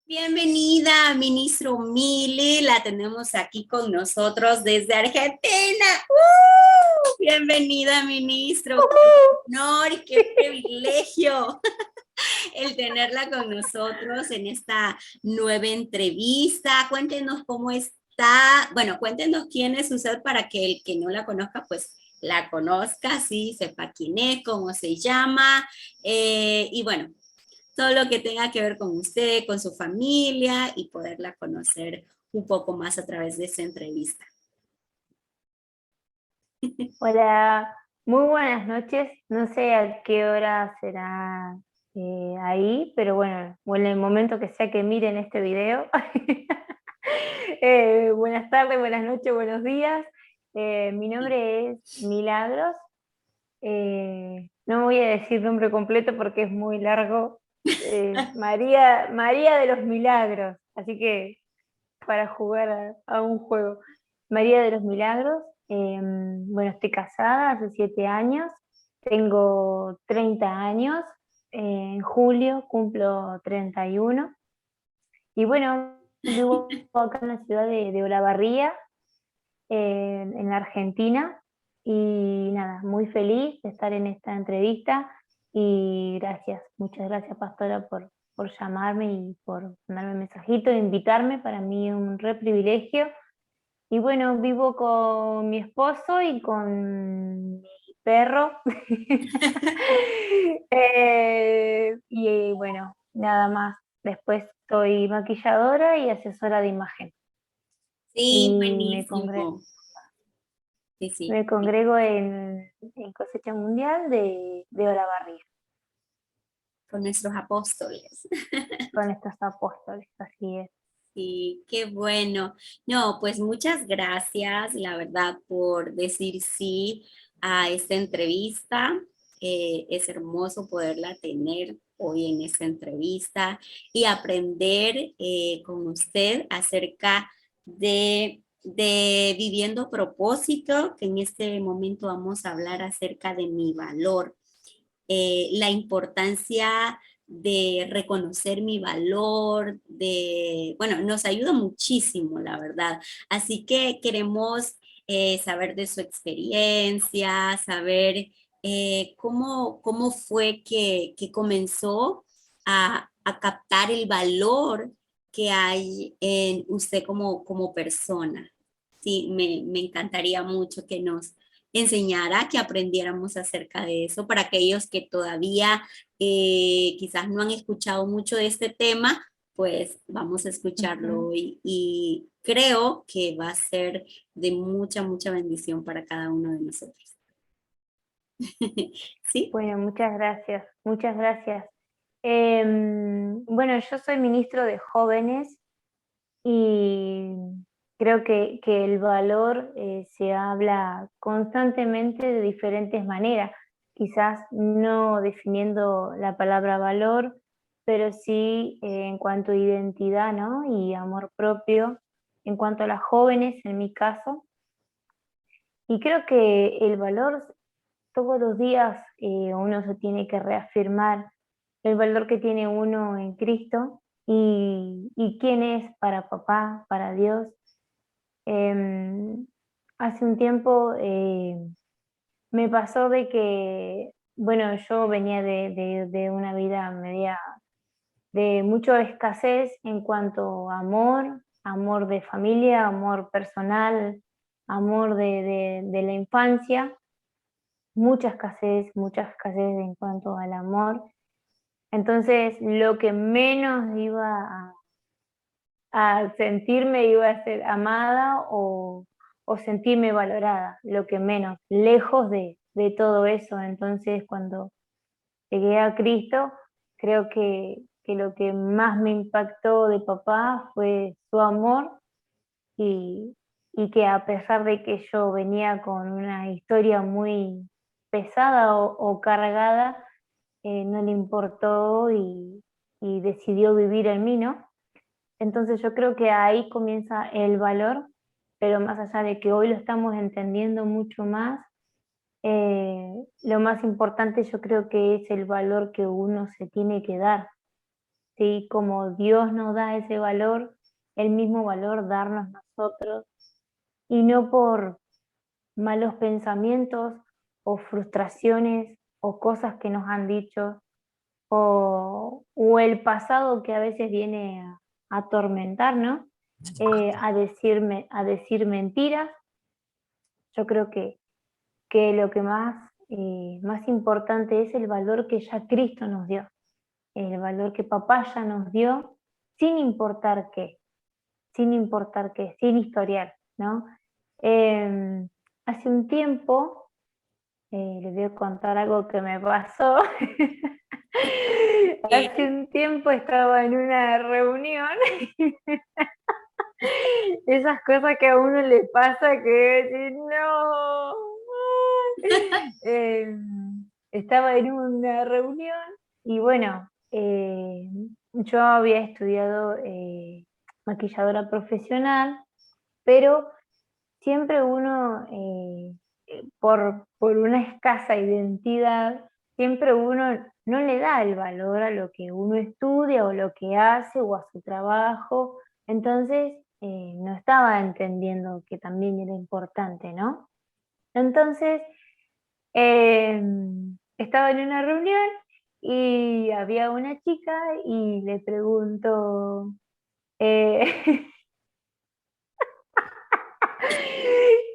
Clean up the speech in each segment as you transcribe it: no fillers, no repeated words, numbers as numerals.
Bienvenida, ministro Mili, la tenemos aquí con nosotros desde Argentina. Bienvenida, ministro. Qué honor y qué privilegio el tenerla con nosotros en esta nueva entrevista. Cuéntenos cómo está. Bueno, cuéntenos quién es usted para que el que no la conozca, pues la conozca, sí, sepa quién es, cómo se llama. Y bueno, todo lo que tenga que ver con usted, con su familia y poderla conocer un poco más a través de esta entrevista. Hola, muy buenas noches. No sé a qué hora será ahí, pero bueno, en el momento que sea que miren este video. Buenas tardes, buenas noches, buenos días. Mi nombre es Milagros. No voy a decir nombre completo porque es muy largo. María de los Milagros. Así que para jugar a un juego. María de los Milagros. Bueno, estoy casada hace 7 años, tengo 30 años, en julio cumplo 31 y bueno, vivo acá en la ciudad de Olavarría, en la Argentina, y nada, muy feliz de estar en esta entrevista y gracias, muchas gracias Pastora por llamarme y por mandarme un mensajito, invitarme, para mí es un re privilegio. Y bueno, vivo con mi esposo y con mi perro. Y bueno, nada más. Después soy maquilladora y asesora de imagen. Sí, Y buenísimo. Sí, sí. me congrego en Cosecha Mundial de Olavarría, Con nuestros apóstoles. con estos apóstoles, así es. Sí, qué bueno. No, pues muchas gracias, la verdad, por decir sí a esta entrevista. Es hermoso poderla tener hoy en esta entrevista y aprender con usted acerca de viviendo propósito, que en este momento vamos a hablar acerca de mi valor, la importancia de reconocer mi valor, bueno, nos ayuda muchísimo, la verdad. Así que queremos saber de su experiencia, saber cómo fue que comenzó a captar el valor que hay en usted como persona. Sí, me encantaría mucho que nos enseñara, que aprendiéramos acerca de eso para aquellos que todavía quizás no han escuchado mucho de este tema, pues vamos a escucharlo Ujú. hoy y creo que va a ser de mucha, mucha bendición para cada uno de nosotros. ¿Sí? Bueno, muchas gracias, muchas gracias. Bueno, yo soy ministro de jóvenes. Y creo que el valor se habla constantemente de diferentes maneras, quizás no definiendo la palabra valor, pero sí en cuanto a identidad, ¿no? Y amor propio, en cuanto a las jóvenes, en mi caso. Y creo que el valor todos los días uno se tiene que reafirmar el valor que tiene uno en Cristo y quién es para papá, para Dios. Em, Hace un tiempo me pasó de que, bueno, yo venía de una vida media de mucha escasez en cuanto a amor, amor de familia, amor personal, amor de la infancia, mucha escasez en cuanto al amor. Entonces, lo que menos iba a sentirme iba a ser amada o sentirme valorada, lo que menos, lejos de todo eso. Entonces, cuando llegué a Cristo, creo que lo que más me impactó de papá fue su amor y, y que a pesar de que yo venía con una historia muy pesada o cargada, no le importó y decidió vivir en mí, ¿no? Entonces yo creo que ahí comienza el valor, pero más allá de que hoy lo estamos entendiendo mucho más, lo más importante yo creo que es el valor que uno se tiene que dar. ¿sí? Como Dios nos da ese valor, el mismo valor darnos nosotros, y no por malos pensamientos o frustraciones o cosas que nos han dicho o el pasado que a veces viene a atormentar, ¿no? A decir mentiras. Yo creo que lo que más importante es el valor que ya Cristo nos dio, el valor que papá ya nos dio, sin importar qué, sin importar qué, sin historial, ¿no? Hace un tiempo, les voy a contar algo que me pasó. Hace Bien. un tiempo estaba en una reunión, esas cosas que a uno le pasa que decir, no. Estaba en una reunión y bueno, yo había estudiado maquilladora profesional, pero siempre uno, por una escasa identidad, siempre uno no le da el valor a lo que uno estudia o lo que hace o a su trabajo. Entonces, no estaba entendiendo que también era importante, ¿no? Entonces, estaba en una reunión y había una chica y le pregunto, eh,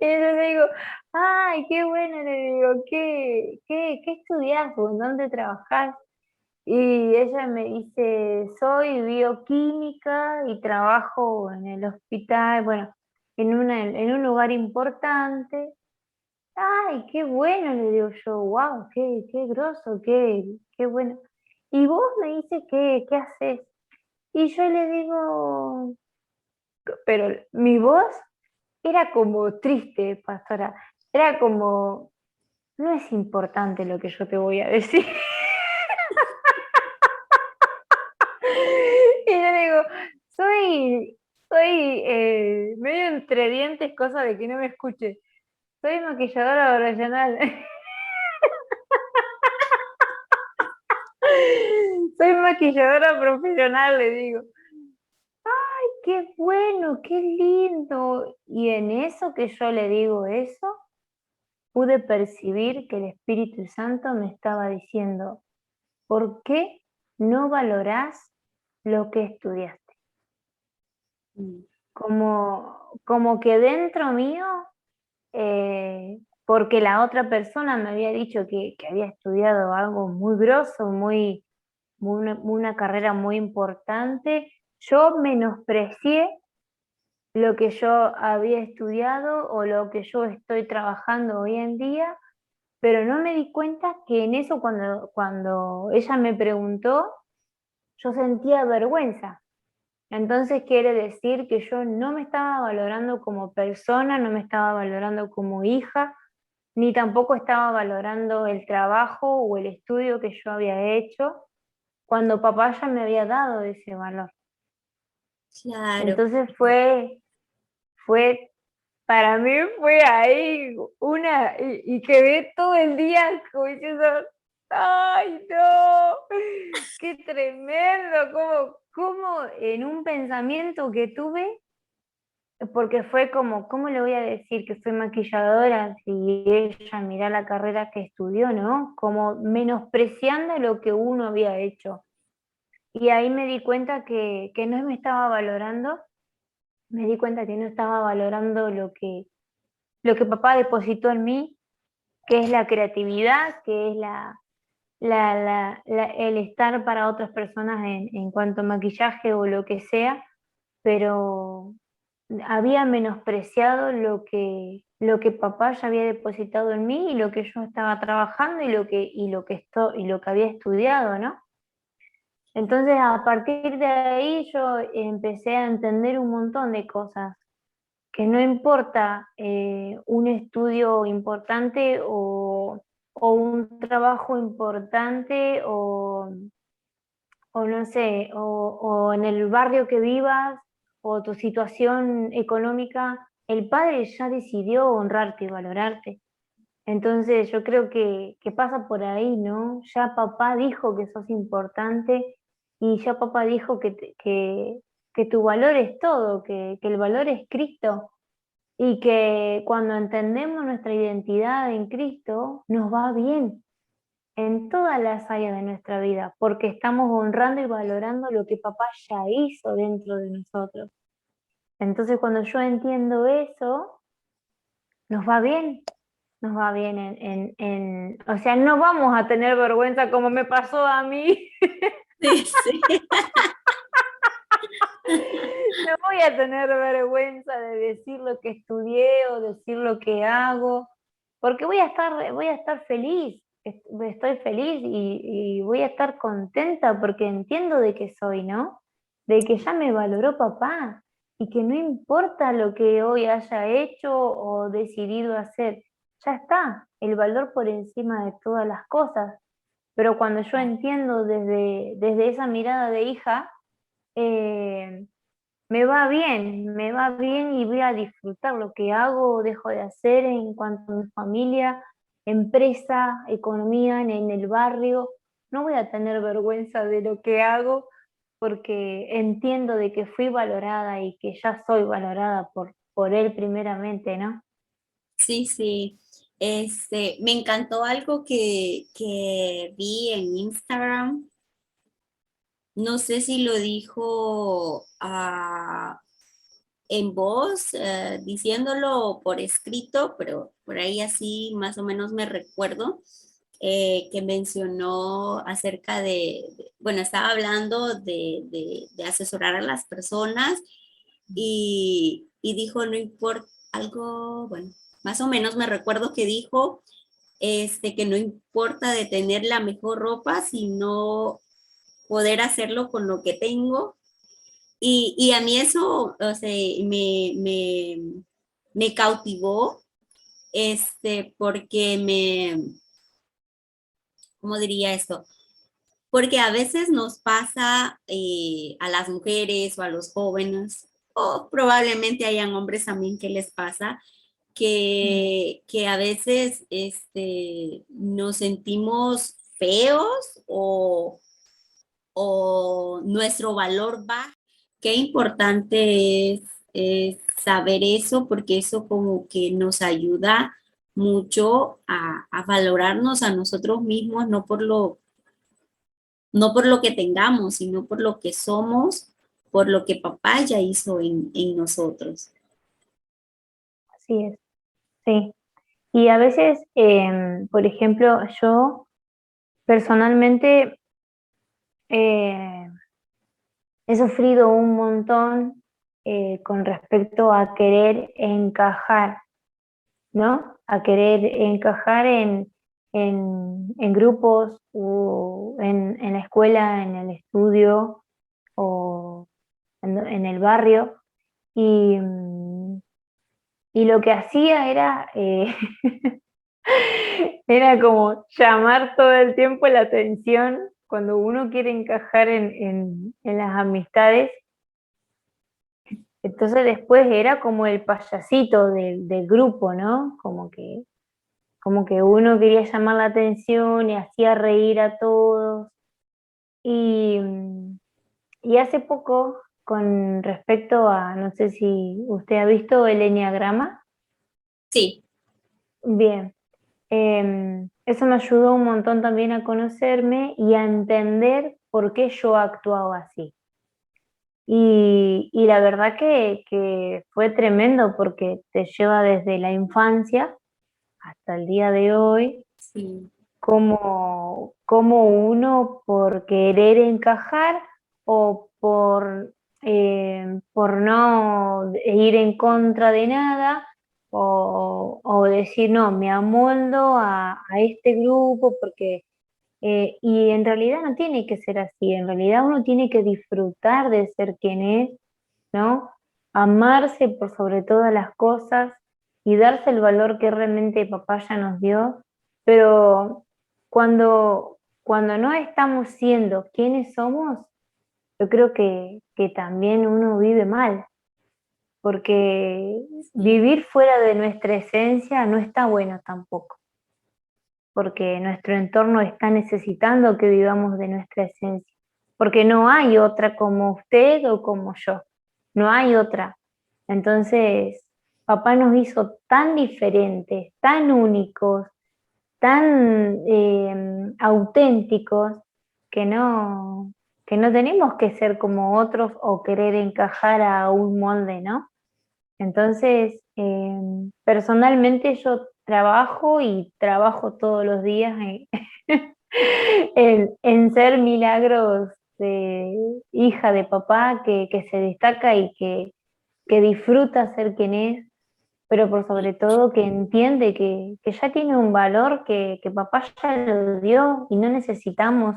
y yo le digo, ay, qué bueno, le digo, ¿qué estudias o en dónde trabajás? Y ella me dice, soy bioquímica y trabajo en el hospital, bueno, en un lugar importante. Ay, qué bueno, le digo yo, wow, qué groso, qué bueno. Y vos me dice, ¿qué haces? Y yo le digo, pero mi voz era como triste, pastora, era como, no es importante lo que yo te voy a decir. Y yo le digo, soy medio entre dientes, cosa de que no me escuche. Soy maquilladora profesional. Soy maquilladora profesional, le digo. Qué bueno, qué lindo. Y en eso que yo le digo eso, pude percibir que el Espíritu Santo me estaba diciendo, ¿por qué no valorás lo que estudiaste? Mm. Como que dentro mío, porque la otra persona me había dicho que había estudiado algo muy grosso, una carrera muy importante, yo menosprecié lo que yo había estudiado o lo que yo estoy trabajando hoy en día, pero no me di cuenta que en eso cuando ella me preguntó, yo sentía vergüenza. Entonces quiere decir que yo no me estaba valorando como persona, no me estaba valorando como hija, ni tampoco estaba valorando el trabajo o el estudio que yo había hecho cuando papá ya me había dado ese valor. Claro. Entonces fue para mí fue ahí y quedé todo el día como diciendo, ¡ay, no! ¡Qué tremendo! Como en un pensamiento que tuve, porque fue como, ¿cómo le voy a decir que soy maquilladora si ella mira la carrera que estudió, ¿no? Como menospreciando lo que uno había hecho. Y ahí me di cuenta que no me estaba valorando, me di cuenta que no estaba valorando lo que papá depositó en mí, que es la creatividad, que es el estar para otras personas en cuanto a maquillaje o lo que sea, pero había menospreciado lo que papá ya había depositado en mí y lo que yo estaba trabajando y lo que había estudiado, ¿no? Entonces, a partir de ahí yo empecé a entender un montón de cosas que no importa un estudio importante o un trabajo importante o no sé, o en el barrio que vivas o tu situación económica, el padre ya decidió honrarte y valorarte. Entonces yo creo que pasa por ahí, ¿no? Ya papá dijo que sos importante y ya papá dijo que tu valor es todo, que el valor es Cristo, y que cuando entendemos nuestra identidad en Cristo, nos va bien en todas las áreas de nuestra vida, porque estamos honrando y valorando lo que papá ya hizo dentro de nosotros. Entonces, cuando yo entiendo eso, nos va bien, nos va bien o sea, no vamos a tener vergüenza como me pasó a mí. Sí, sí. No voy a tener vergüenza de decir lo que estudié o decir lo que hago, porque voy a estar feliz, estoy feliz y voy a estar contenta porque entiendo de qué soy, ¿no? De que ya me valoró papá y que no importa lo que hoy haya hecho o decidido hacer, ya está, el valor por encima de todas las cosas. Pero cuando yo entiendo desde esa mirada de hija, eh, me va bien y voy a disfrutar lo que hago o dejo de hacer en cuanto a mi familia, empresa, economía, en el barrio. No voy a tener vergüenza de lo que hago porque entiendo de que fui valorada y que ya soy valorada por él primeramente, ¿no? Sí, sí. Me encantó algo que vi en Instagram. No sé si lo dijo en voz, diciéndolo por escrito, pero por ahí así más o menos me recuerdo que mencionó acerca bueno, estaba hablando de asesorar a las personas y dijo, no importa, algo, bueno, más o menos me recuerdo que dijo que no importa de tener la mejor ropa, sino poder hacerlo con lo que tengo. Y a mí eso, o sea, me cautivó, porque ¿cómo diría esto? Porque a veces nos pasa a las mujeres o a los jóvenes, o probablemente hayan hombres también que les pasa, que a veces nos sentimos feos o nuestro valor baja. Qué importante es saber eso, porque eso como que nos ayuda mucho a valorarnos a nosotros mismos, no por lo que tengamos, sino por lo que somos, por lo que papá ya hizo en nosotros. Así es, sí. Y a veces, por ejemplo, yo personalmente eh, he sufrido un montón con respecto a querer encajar, ¿no? A querer encajar en grupos o en la escuela, en el estudio o en el barrio. Y, y lo que hacía era, era como llamar todo el tiempo la atención cuando uno quiere encajar en las amistades. Entonces después era como el payasito del grupo, ¿no? Como que uno quería llamar la atención y hacía reír a todos. Y, y hace poco, con respecto a, no sé si usted ha visto el eneagrama, Sí, bien, eso me ayudó un montón también a conocerme y a entender por qué yo actuaba así. Y la verdad que fue tremendo porque te lleva desde la infancia hasta el día de hoy, sí, como uno por querer encajar o por no ir en contra de nada o decir, no, me amoldo a este grupo porque y en realidad no tiene que ser así, en realidad uno tiene que disfrutar de ser quien es, ¿no? Amarse por sobre todas las cosas y darse el valor que realmente papá ya nos dio, pero cuando no estamos siendo quienes somos, yo creo que también uno vive mal, porque sí. vivir fuera de nuestra esencia no está bueno tampoco, porque nuestro entorno está necesitando que vivamos de nuestra esencia, porque no hay otra como usted o como yo, no hay otra. Entonces, papá nos hizo tan diferentes, tan únicos, tan auténticos, que que no tenemos que ser como otros o querer encajar a un molde, ¿no? Entonces, personalmente yo trabajo y trabajo todos los días en, en ser Milagros de hija de papá que se destaca y que disfruta ser quien es, pero por sobre todo que entiende que ya tiene un valor que papá ya lo dio y no necesitamos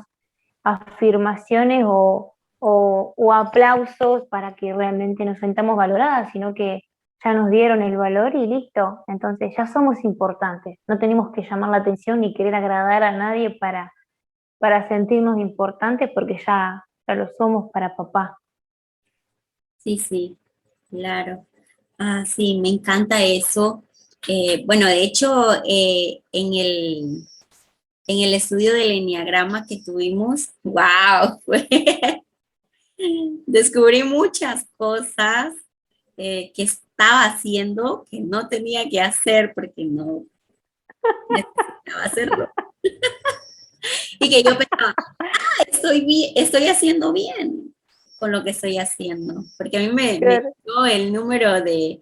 afirmaciones o aplausos para que realmente nos sintamos valoradas, sino que ya nos dieron el valor y listo. Entonces ya somos importantes. No tenemos que llamar la atención ni querer agradar a nadie para sentirnos importantes porque ya lo somos para papá. Sí, sí, claro. Ah, sí, me encanta eso. Bueno, de hecho, en el estudio del enneagrama que tuvimos, wow, descubrí muchas cosas que estaba haciendo que no tenía que hacer porque no necesitaba hacerlo. Y que yo pensaba, estoy bien, estoy haciendo bien con lo que estoy haciendo, porque a mí me Claro. dio el número de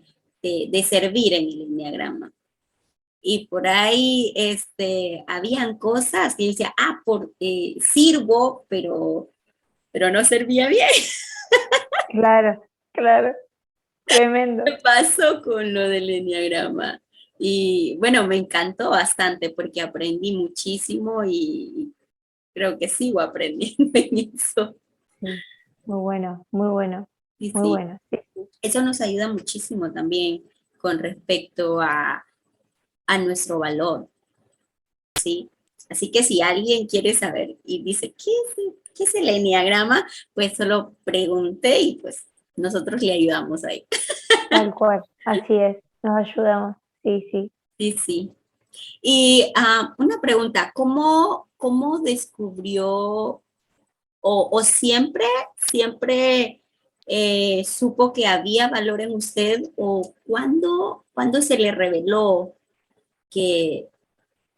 servir en el enneagrama. Y por ahí habían cosas que yo decía, sirvo, pero no servía bien. Claro, claro, tremendo. ¿Qué pasó con lo del enneagrama? Y bueno, me encantó bastante porque aprendí muchísimo y creo que sigo aprendiendo en eso. Sí, muy bueno, muy bueno, Y muy sí, bueno. Sí, sí. eso nos ayuda muchísimo también con respecto a nuestro valor, ¿sí? Así que si alguien quiere saber y dice, qué es el enneagrama? Pues solo pregunte y pues nosotros le ayudamos ahí. Tal cual, así es, nos ayudamos. Sí, sí. Sí, sí. Y una pregunta, ¿cómo descubrió o siempre supo que había valor en usted o cuándo se le reveló que,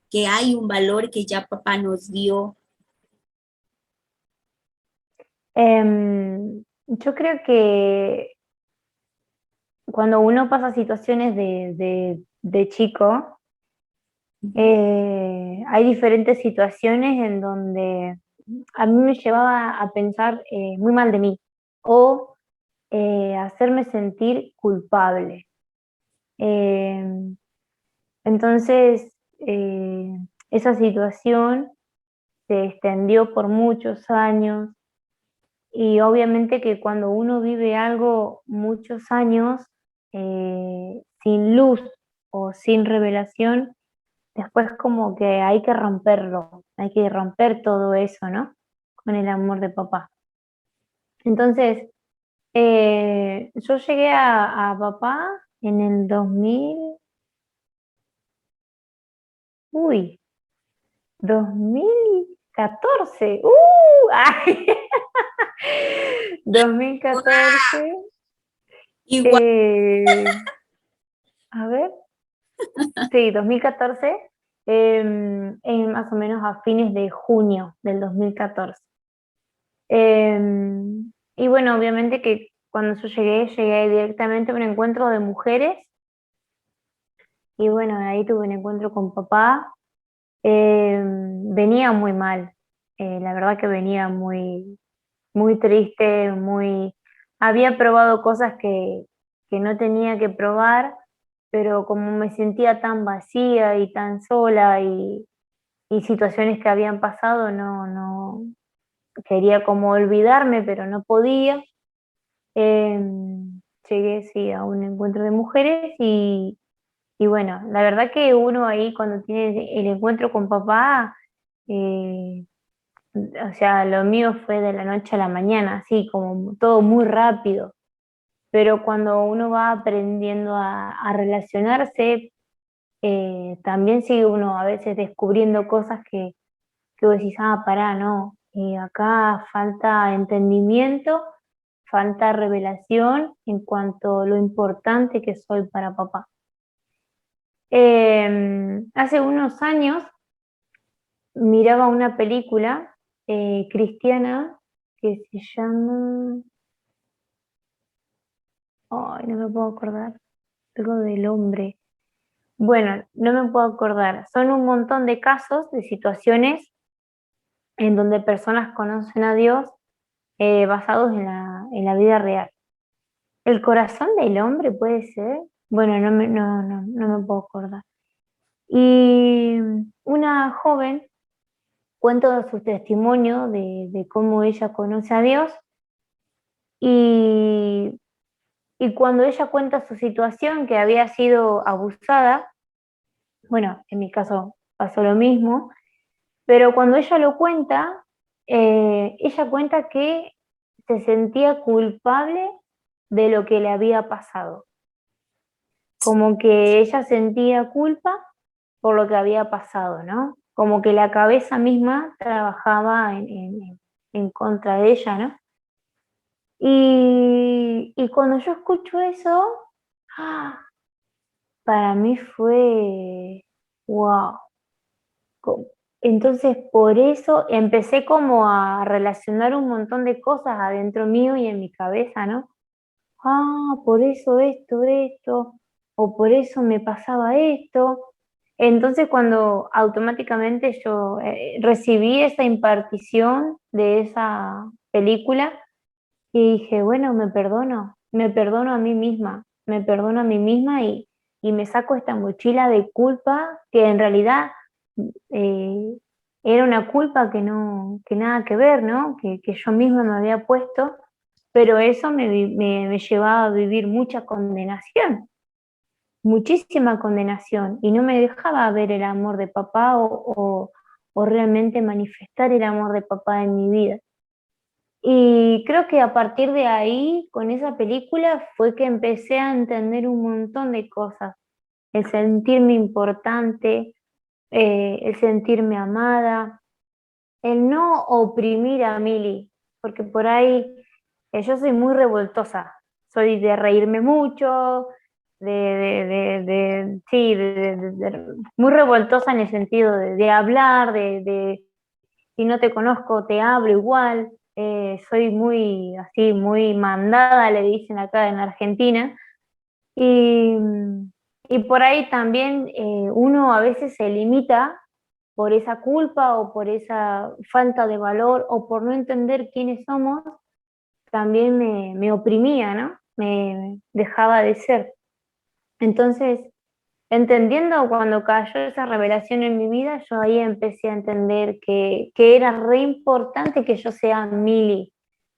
que hay un valor que ya papá nos dio? Yo creo que cuando uno pasa situaciones de chico, hay diferentes situaciones en donde a mí me llevaba a pensar muy mal de mí o hacerme sentir culpable. Em, entonces, esa situación se extendió por muchos años y obviamente que cuando uno vive algo muchos años sin luz o sin revelación, después como que hay que romperlo, hay que romper todo eso, ¿no? Con el amor de papá. Entonces, yo llegué a papá en el 2000, uy, 2014, ay, 2014, Igual, eh, a ver, sí, 2014, en más o menos a fines de junio del 2014. Y bueno, obviamente que cuando yo llegué directamente a un encuentro de mujeres y bueno, ahí tuve un encuentro con papá. Venía muy mal, la verdad que venía muy triste, había probado cosas que no tenía que probar, pero como me sentía tan vacía y tan sola y situaciones que habían pasado, no quería como olvidarme, pero no podía. Llegué, sí, a un encuentro de mujeres y bueno, la verdad que uno ahí cuando tiene el encuentro con papá, eh, o sea, lo mío fue de la noche a la mañana, así como todo muy rápido, pero cuando uno va aprendiendo a relacionarse, también sigue uno a veces descubriendo cosas que vos decís, ah, pará, no, acá falta entendimiento, falta revelación en cuanto a lo importante que soy para papá. Hace unos años miraba una película cristiana que se llama... Ay, no me puedo acordar. Algo del hombre. Bueno, no me puedo acordar. Son un montón de casos, de situaciones en donde personas conocen a Dios basados en la vida real. ¿El corazón del hombre puede ser? Bueno, no me puedo acordar. Y una joven cuenta su testimonio de cómo ella conoce a Dios y, y cuando ella cuenta su situación, que había sido abusada, bueno, en mi caso pasó lo mismo, pero cuando ella lo cuenta, ella cuenta que se sentía culpable de lo que le había pasado, como que ella sentía culpa por lo que había pasado, ¿no? Como que la cabeza misma trabajaba en contra de ella, ¿no? Y cuando yo escucho eso, ¡ah! Para mí fue, wow. Entonces por eso empecé como a relacionar un montón de cosas adentro mío y en mi cabeza, ¿no? Por eso esto, o por eso me pasaba esto. Entonces cuando automáticamente yo recibí esa impartición de esa película y dije, bueno, me perdono a mí misma, me perdono a mí misma y me saco esta mochila de culpa que en realidad eh, era una culpa que nada que ver, ¿no? Que yo misma me había puesto, pero eso me llevaba a vivir mucha condenación, muchísima condenación, y no me dejaba ver el amor de papá o realmente manifestar el amor de papá en mi vida. Y creo que a partir de ahí, con esa película, fue que empecé a entender un montón de cosas, el sentirme importante, el sentirme amada, el no oprimir a Mili, porque por ahí yo soy muy revoltosa, soy de reírme mucho, sí, muy revoltosa en el sentido de hablar, si no te conozco te hablo igual, soy muy así, muy mandada, le dicen acá en Argentina, y, y por ahí también uno a veces se limita por esa culpa o por esa falta de valor o por no entender quiénes somos, también me oprimía, ¿no? Me dejaba de ser. Entonces, entendiendo cuando cayó esa revelación en mi vida, yo ahí empecé a entender que era re importante que yo sea Mili,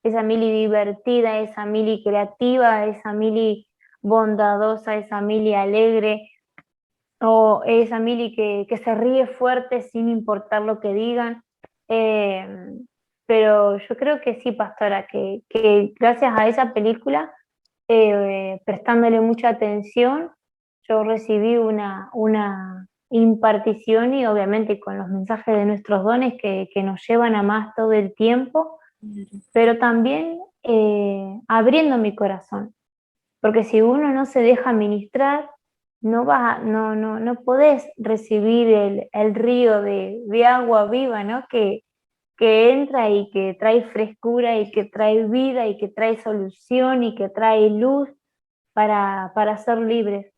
esa Mili divertida, esa Mili creativa, esa Mili bondadosa, esa Mili alegre, o esa Mili que se ríe fuerte sin importar lo que digan. Eh, pero yo creo que sí, pastora, que gracias a esa película, prestándole mucha atención, yo recibí una impartición y obviamente con los mensajes de nuestros dones que nos llevan a más todo el tiempo, pero también abriendo mi corazón, porque si uno no se deja ministrar, no podés recibir el río de agua viva, ¿no? Que entra y que trae frescura y que trae vida y que trae solución y que trae luz para ser libres.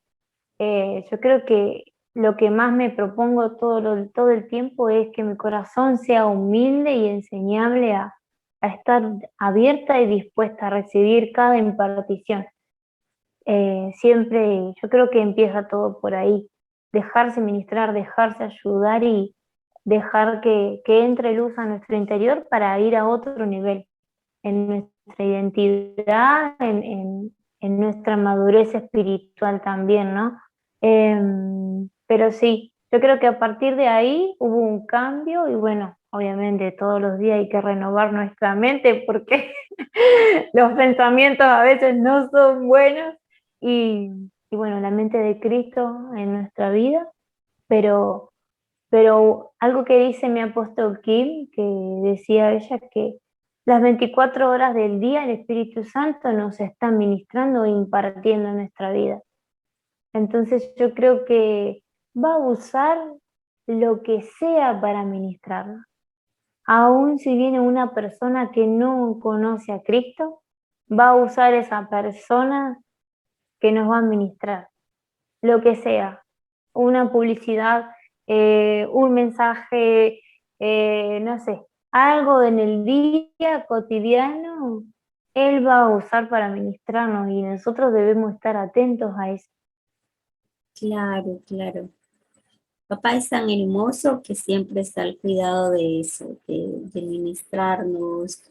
Yo creo que lo que más me propongo todo el tiempo es que mi corazón sea humilde y enseñable a estar abierta y dispuesta a recibir cada impartición. Siempre yo creo que empieza todo por ahí, dejarse ministrar, dejarse ayudar y dejar que entre luz a nuestro interior para ir a otro nivel en nuestra identidad, en nuestra madurez espiritual también, ¿no? Pero sí, yo creo que a partir de ahí hubo un cambio y bueno, obviamente todos los días hay que renovar nuestra mente porque los pensamientos a veces no son buenos y bueno, la mente de Cristo en nuestra vida, pero pero algo que dice mi apóstol Kim, que decía ella que las 24 horas del día el Espíritu Santo nos está ministrando e impartiendo en nuestra vida. Entonces yo creo que va a usar lo que sea para ministrarnos. Aún si viene una persona que no conoce a Cristo, va a usar esa persona que nos va a ministrar, lo que sea, una publicidad, un mensaje, no sé, algo en el día cotidiano, Él va a usar para ministrarnos y nosotros debemos estar atentos a eso. Claro, claro. Papá es tan hermoso que siempre está al cuidado de eso, de ministrarnos,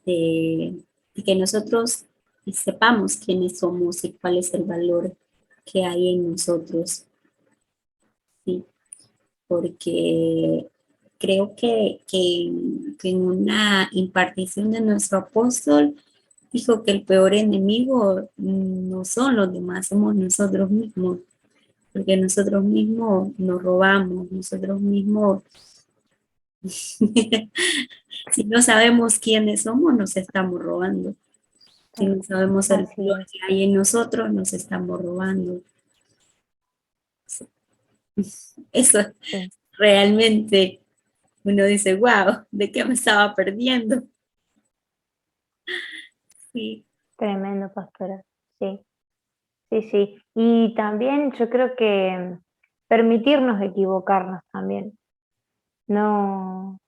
de que nosotros sepamos quiénes somos y cuál es el valor que hay en nosotros, ¿sí? Porque creo que en una impartición de nuestro apóstol dijo que el peor enemigo no son los demás, somos nosotros mismos, porque nosotros mismos nos robamos, nosotros mismos, si no sabemos quiénes somos, nos estamos robando. Si no sabemos el Así valor es. que hay en nosotros, nos estamos robando. Eso Sí, realmente uno dice, wow, ¿de qué me estaba perdiendo? Sí, tremendo, pastora. Sí, sí, sí. Y también yo creo que permitirnos equivocarnos también. No,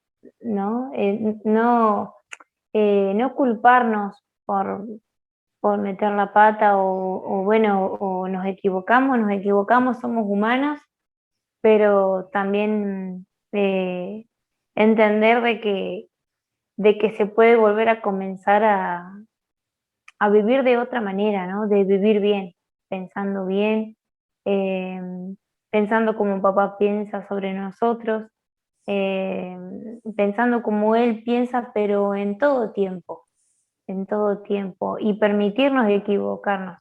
no, no culparnos por meter la pata o bueno, o nos equivocamos, somos humanos, pero también entender de que se puede volver a comenzar a vivir de otra manera, ¿no? De vivir bien, eh, pensando como papá piensa sobre nosotros, eh, pensando como él piensa, pero en todo tiempo, y permitirnos equivocarnos.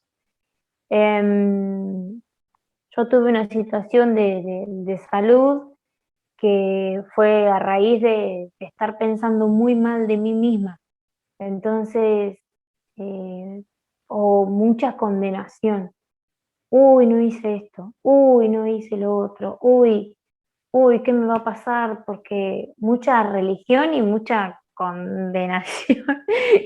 Em, yo tuve una situación de salud que fue a raíz de estar pensando muy mal de mí misma. Entonces, eh, o mucha condenación. Uy, no hice esto. Uy, no hice lo otro. Uy, uy, ¿qué me va a pasar? Porque mucha religión y mucha condenación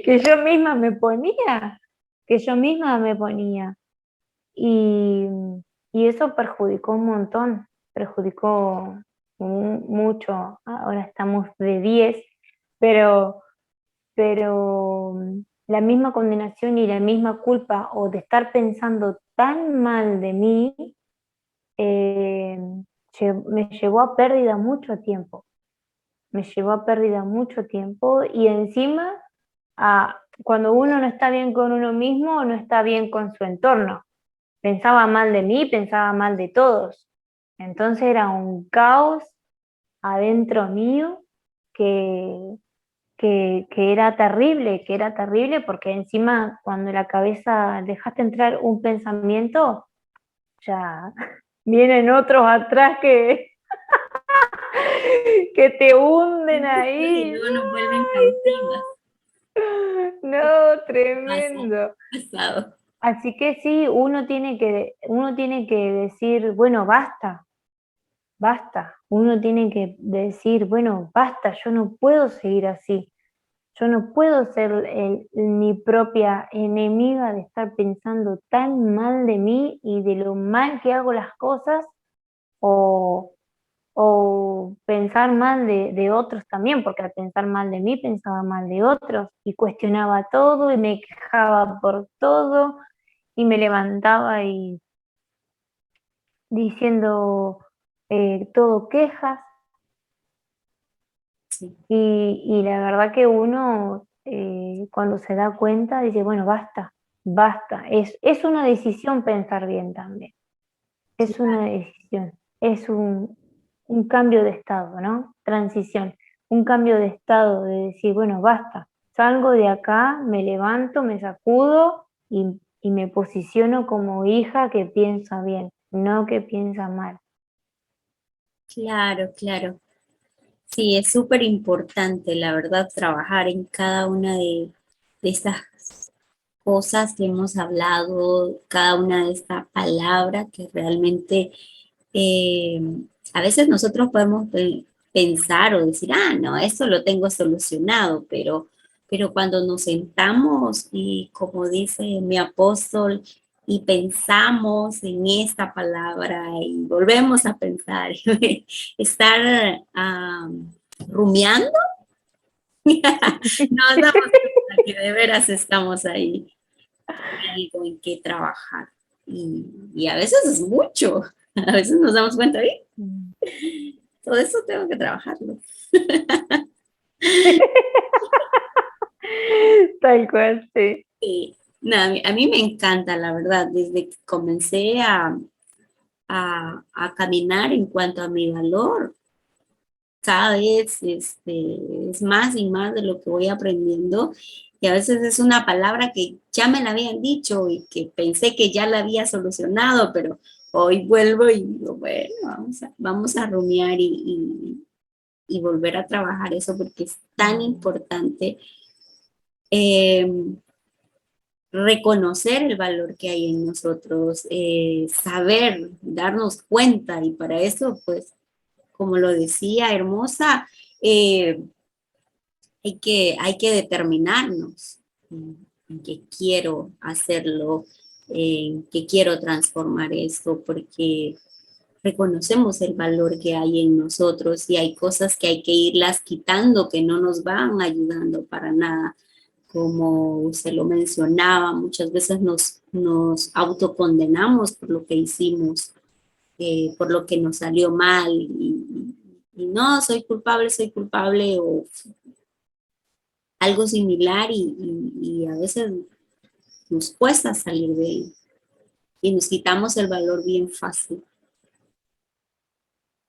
que yo misma me ponía, que yo misma me ponía. Y, y eso perjudicó un montón, perjudicó mucho. Ahora estamos de 10, pero, pero la misma condenación y la misma culpa o de estar pensando tan mal de mí, eh, me llevó a pérdida mucho tiempo, me llevó a pérdida mucho tiempo y encima cuando uno no está bien con uno mismo, no está bien con su entorno. Pensaba mal de mí, pensaba mal de todos. Entonces era un caos adentro mío que, que era terrible porque encima cuando la cabeza dejaste entrar un pensamiento, ya vienen otros atrás que te hunden y ahí. luego nos vuelven cautivas. No, Pasa, tremendo. pasado. Así que sí, uno tiene que decir, bueno, basta, basta. Uno tiene que decir, bueno, basta, yo no puedo seguir así. Yo no puedo ser mi propia enemiga de estar pensando tan mal de mí y de lo mal que hago las cosas o, o pensar mal de otros también, porque al pensar mal de mí pensaba mal de otros y cuestionaba todo y me quejaba por todo y me levantaba y diciendo todo quejas Sí, y la verdad que uno cuando se da cuenta dice, bueno, basta, basta. Es una decisión pensar bien también, es una decisión, es un cambio de estado, ¿no? Transición, un cambio de estado de decir, bueno, basta, salgo de acá, me levanto, me sacudo y me posiciono como hija que piensa bien, no que piensa mal. Claro, claro. Sí, es súper importante, la verdad, trabajar en cada una de estas cosas que hemos hablado, cada una de estas palabras que realmente eh, a veces nosotros podemos pensar o decir, ah, no, esto lo tengo solucionado, pero cuando nos sentamos y como dice mi apóstol, y pensamos en esta palabra y volvemos a pensar, estar rumiando, nos damos cuenta que de veras estamos ahí, hay algo en qué trabajar. Y a veces es mucho, a veces nos damos cuenta, "Ay, Mm. todo eso tengo que trabajarlo". Tal cual, sí. Sí. No, a mí me encanta, la verdad, desde que comencé a caminar en cuanto a mi valor, cada vez es más y más de lo que voy aprendiendo. Y a veces es una palabra que ya me la habían dicho y que pensé que ya la había solucionado, pero hoy vuelvo y digo, bueno, vamos a rumiar y volver a trabajar eso porque es tan importante. eh, Reconocer el valor que hay en nosotros, saber, darnos cuenta y para eso, pues, como lo decía Hermosa, eh, hay que determinarnos en que quiero hacerlo, en que quiero transformar esto, porque reconocemos el valor que hay en nosotros y hay cosas que hay que irlas quitando que no nos van ayudando para nada. Como usted lo mencionaba, muchas veces nos autocondenamos por lo que hicimos, por lo que nos salió mal y no, soy culpable o algo similar y a veces nos cuesta salir de ahí y nos quitamos el valor bien fácil.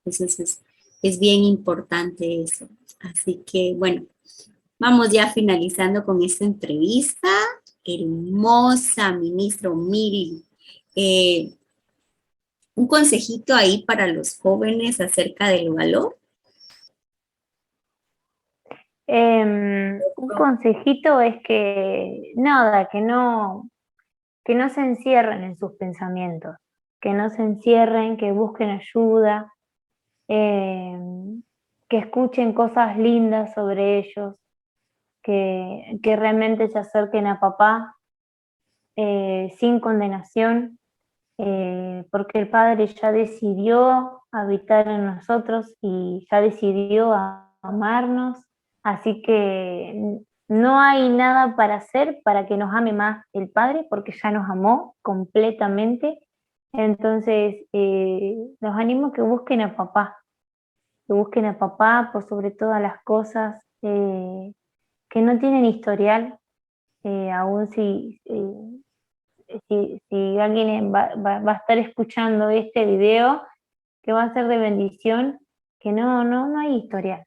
Entonces es bien importante eso. Así que bueno, vamos ya finalizando con esta entrevista. Hermosa ministra Miri. Eh, un consejito ahí para los jóvenes acerca del valor. Un consejito es que nada, que no se encierren en sus pensamientos, que no se encierren, que busquen ayuda, que escuchen cosas lindas sobre ellos, que realmente se acerquen a papá sin condenación, porque el Padre ya decidió habitar en nosotros y ya decidió amarnos, así que no hay nada para hacer para que nos ame más el Padre, porque ya nos amó completamente. Entonces, los animo a que busquen a papá por sobre todas las cosas, que no tienen historial, aún si alguien va a estar escuchando este video, que va a ser de bendición, que no hay historial,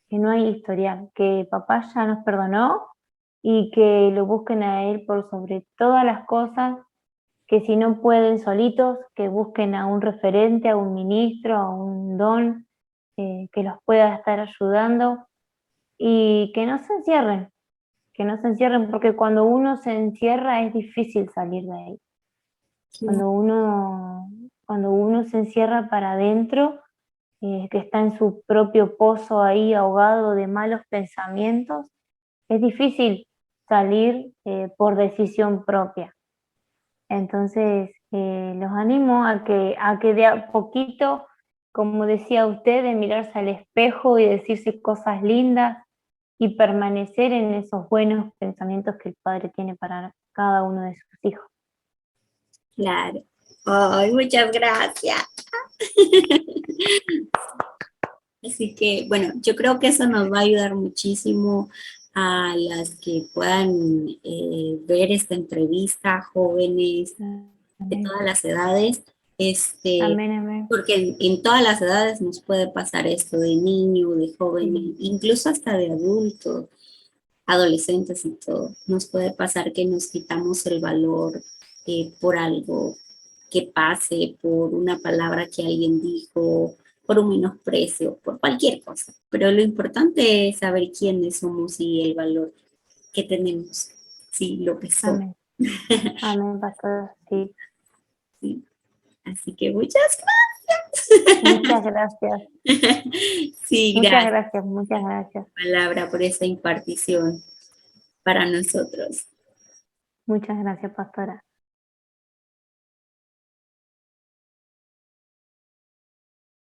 que no hay historial, que papá ya nos perdonó y que lo busquen a él por sobre todas las cosas, que si no pueden solitos, que busquen a un referente, a un ministro, a un don, que los pueda estar ayudando y que no se encierren, porque cuando uno se encierra es difícil salir de ahí. Cuando uno se encierra para adentro, que está en su propio pozo ahí ahogado de malos pensamientos, es difícil salir por decisión propia. Entonces, los animo a que de a poquito, como decía usted, de mirarse al espejo y decirse cosas lindas y permanecer en esos buenos pensamientos que el Padre tiene para cada uno de sus hijos. Claro. Ay, muchas gracias. Así que, bueno, yo creo que eso nos va a ayudar muchísimo a las que puedan ver esta entrevista, jóvenes de Amén, todas las edades, amén, amén. porque en todas las edades nos puede pasar esto de niño, de joven, incluso hasta de adultos, adolescentes y todo. Nos puede pasar que nos quitamos el valor por algo que pase, por una palabra que alguien dijo, por un menosprecio, por cualquier cosa. Pero lo importante es saber quiénes somos y el valor que tenemos, sí, lo que somos. Amén. Amén, pastora. Sí. Sí. Así que muchas Muchas gracias. gracias. Sí, Muchas gracias, gracias, muchas gracias. palabra, por esa impartición para nosotros. Muchas gracias, pastora.